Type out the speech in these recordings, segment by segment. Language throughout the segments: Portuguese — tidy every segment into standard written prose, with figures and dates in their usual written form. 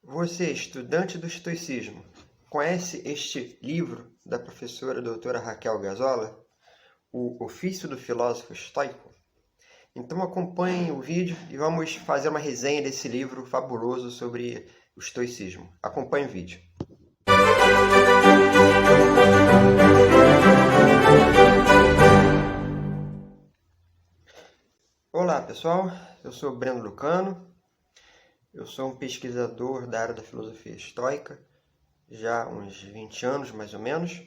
Você, estudante do estoicismo, conhece este livro da professora doutora Raquel Gazola, O Ofício do Filósofo Estoico? Então acompanhem o vídeo e vamos fazer uma resenha desse livro fabuloso sobre o estoicismo. Acompanhe o vídeo. Olá pessoal, eu sou Breno Lucano, eu sou um pesquisador da área da filosofia estoica, já há uns 20 anos mais ou menos,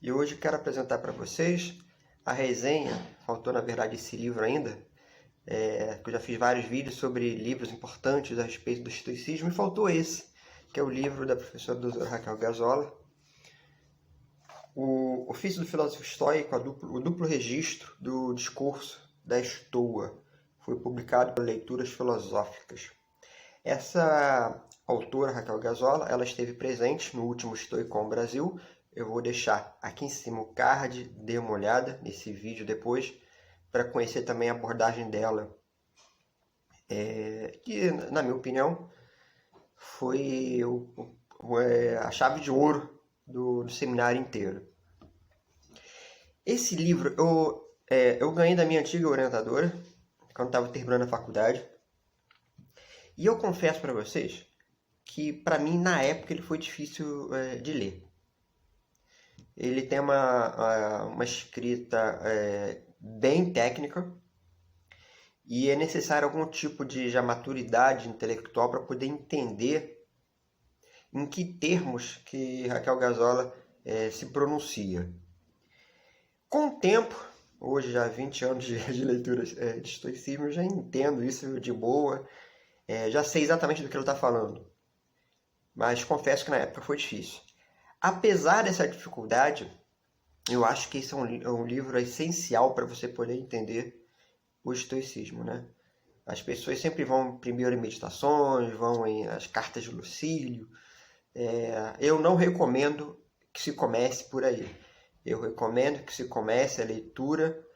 e hoje quero apresentar para vocês a resenha, faltou na verdade esse livro ainda, que eu já fiz vários vídeos sobre livros importantes a respeito do estoicismo, e faltou esse, que é o livro da professora doutora Raquel Gazola, O Ofício do Filósofo Estoico, o duplo registro do discurso da Estoa, foi publicado por Leituras Filosóficas. Essa autora, Raquel Gazola, ela esteve presente no último Stoicon Brasil. Eu vou deixar aqui em cima o card, dê uma olhada nesse vídeo depois, para conhecer também a abordagem dela, que, na minha opinião, foi a chave de ouro do seminário inteiro. Esse livro eu ganhei da minha antiga orientadora, quando estava terminando a faculdade. E eu confesso para vocês que, para mim, na época, ele foi difícil de ler. Ele tem uma escrita bem técnica e é necessário algum tipo de já maturidade intelectual para poder entender em que termos que Raquel Gazola se pronuncia. Com o tempo, hoje já há 20 anos de leitura de estoicismo, eu já entendo isso de boa, já sei exatamente do que ele está falando. Mas confesso que na época foi difícil. Apesar dessa dificuldade, eu acho que esse é um livro essencial para você poder entender o estoicismo, né? As pessoas sempre vão primeiro em meditações, vão em as cartas de Lucílio. Eu não recomendo que se comece por aí. Eu recomendo que se comece a leitura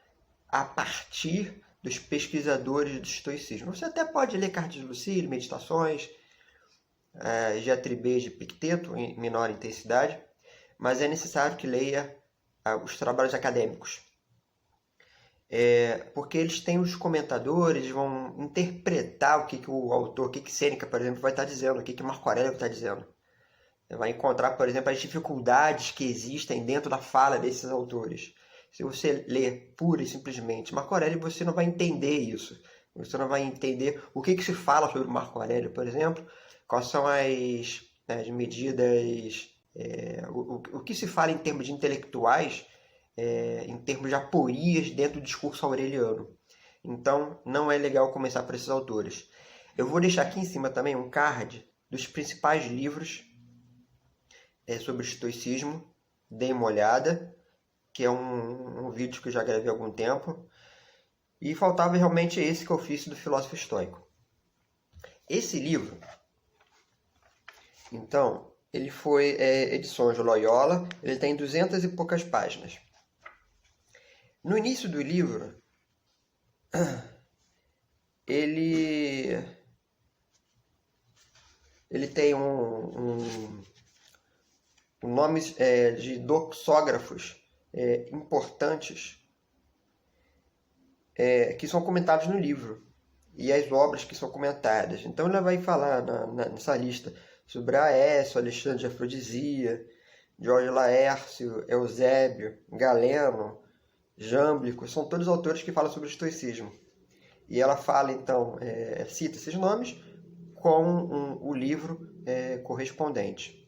a partir dos pesquisadores do estoicismo. Você até pode ler cartas de Lucílio, meditações, Diatribes de Epicteto, em menor intensidade, mas é necessário que leia os trabalhos acadêmicos. Porque eles têm os comentadores, vão interpretar o que o autor, o que Sêneca, por exemplo, vai estar dizendo, o que Marco Aurélio vai estar dizendo. Vai encontrar, por exemplo, as dificuldades que existem dentro da fala desses autores. Se você ler pura e simplesmente Marco Aurélio, você não vai entender isso. Você não vai entender o que se fala sobre Marco Aurélio, por exemplo, quais são as medidas, o que se fala em termos de intelectuais, em termos de aporias dentro do discurso aureliano. Então, não é legal começar por esses autores. Eu vou deixar aqui em cima também um card dos principais livros sobre o estoicismo. Dê uma olhada, que é um vídeo que eu já gravei há algum tempo. E faltava realmente esse, que é o Ofício do Filósofo Estoico. Esse livro, então, ele foi edição de Loyola, ele tem 200 e poucas páginas. No início do livro, ele tem nomes de doxógrafos importantes que são comentados no livro, e as obras que são comentadas. Então ele vai falar nessa lista sobre Aécio, Alexandre de Afrodisia, Jorge Laércio, Eusébio, Galeno, Jâmblico, são todos autores que falam sobre o estoicismo. E ela fala, então, cita esses nomes com o livro correspondente.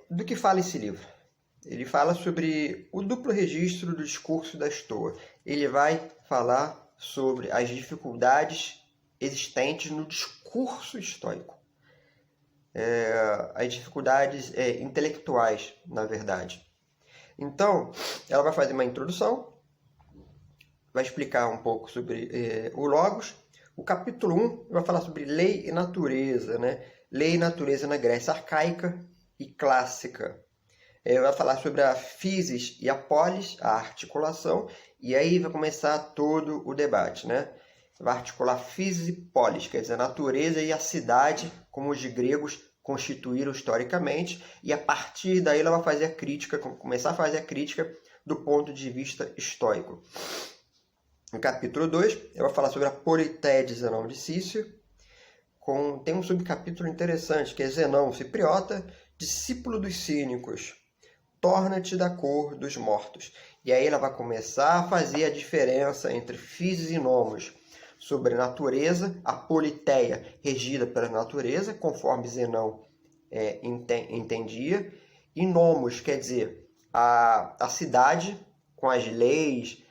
Do que fala esse livro? Ele fala sobre o duplo registro do discurso da Estoa. Ele vai falar sobre as dificuldades existentes no discurso estoico. As dificuldades intelectuais, na verdade. Então, ela vai fazer uma introdução, vai explicar um pouco sobre o Logos. O capítulo 1 vai falar sobre lei e natureza, né? Lei e natureza na Grécia arcaica e clássica. Vai falar sobre a physis e a polis, a articulação, e aí vai começar todo o debate, né? vai articular physis e polis, quer dizer, a natureza e a cidade, como os gregos constituíram historicamente, e a partir daí ela vai fazer a crítica, começar a fazer a crítica do ponto de vista estoico. No capítulo 2, eu vou falar sobre a Politeia de Zenão de Cício, tem um subcapítulo interessante, que é Zenão, cipriota, discípulo dos cínicos, torna-te da cor dos mortos. E aí ela vai começar a fazer a diferença entre physis e nomos, sobre a natureza, a politeia regida pela natureza, conforme Zenão entendia, e nomos, quer dizer, a cidade com as leis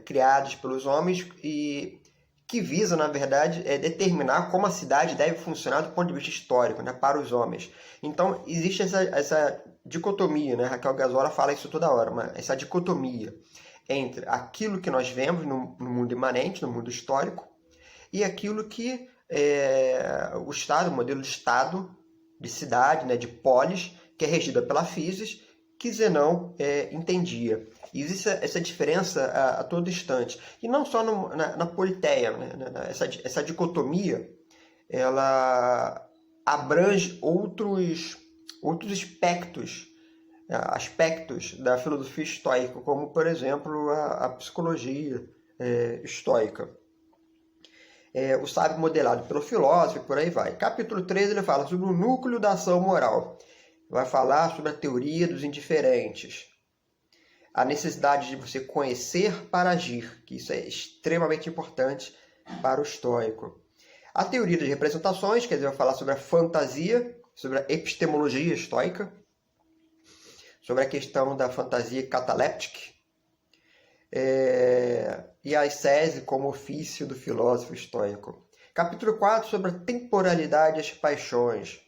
criadas pelos homens e que visa, na verdade, determinar como a cidade deve funcionar do ponto de vista histórico, né, para os homens. Então, existe essa dicotomia, né? Raquel Gazola fala isso toda hora, mas essa dicotomia entre aquilo que nós vemos no mundo imanente, no mundo histórico, e aquilo que o Estado, o modelo de Estado, de cidade, né, de polis, que é regida pela physis, que Zenão entendia. E existe essa diferença a todo instante. E não só na politeia, né? Essa dicotomia, ela abrange outros aspectos da filosofia estoica, como, por exemplo, a psicologia estoica. O sábio modelado pelo filósofo e por aí vai. Capítulo 3 ele fala sobre o núcleo da ação moral. Vai falar sobre a teoria dos indiferentes. A necessidade de você conhecer para agir, que isso é extremamente importante para o estoico. A teoria das representações, quer dizer, vai falar sobre a fantasia, sobre a epistemologia estoica, sobre a questão da fantasia cataléptica, e a ascese como ofício do filósofo estoico. Capítulo 4, sobre a temporalidade e as paixões.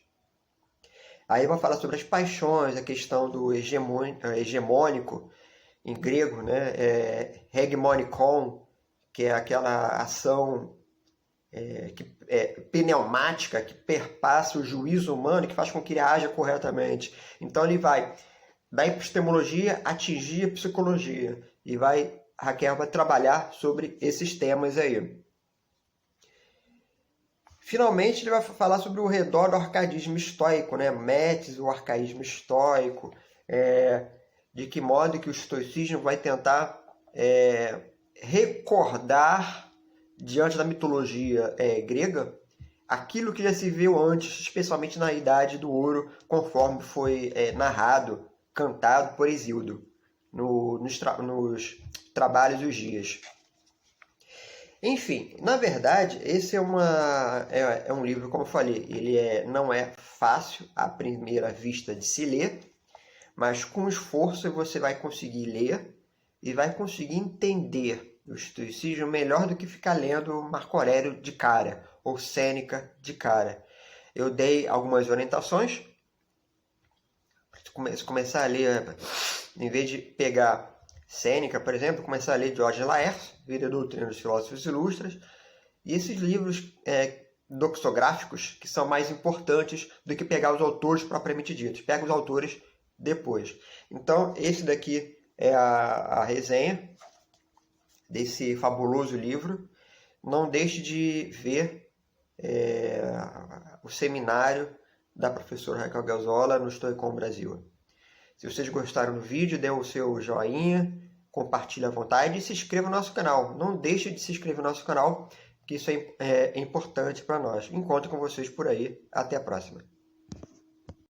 Aí vai falar sobre as paixões, a questão do hegemônico, em grego, né? Hegemonikon, que é aquela ação pneumática, que perpassa o juízo humano, que faz com que ele haja corretamente. Então ele vai da epistemologia atingir a psicologia. E Raquel vai trabalhar sobre esses temas aí. Finalmente, ele vai falar sobre o redor do arcaísmo estoico, né? Metis, o arcaísmo estoico, de que modo que o estoicismo vai tentar recordar, diante da mitologia grega, aquilo que já se viu antes, especialmente na Idade do Ouro, conforme foi narrado, cantado por Hesíodo, nos Trabalhos dos Dias. Enfim, na verdade, esse é um livro, como eu falei, ele não é fácil à primeira vista de se ler, mas com esforço você vai conseguir ler e vai conseguir entender o estoicismo melhor do que ficar lendo Marco Aurélio de cara, ou Sêneca de cara. Eu dei algumas orientações. Se começar a ler, em vez de pegar Sêneca, por exemplo, começar a ler Georges Laërce, Vida e Doutrina dos Filósofos Ilustres, e esses livros doxográficos, que são mais importantes do que pegar os autores propriamente ditos. Pega os autores depois. Então, esse daqui é a resenha desse fabuloso livro. Não deixe de ver o seminário da professora Raquel Gazola no Stoicon Brasil. Se vocês gostaram do vídeo, dê o seu joinha, compartilhe à vontade e se inscreva no nosso canal. Não deixe de se inscrever no nosso canal, que isso é importante para nós. Encontro com vocês por aí. Até a próxima.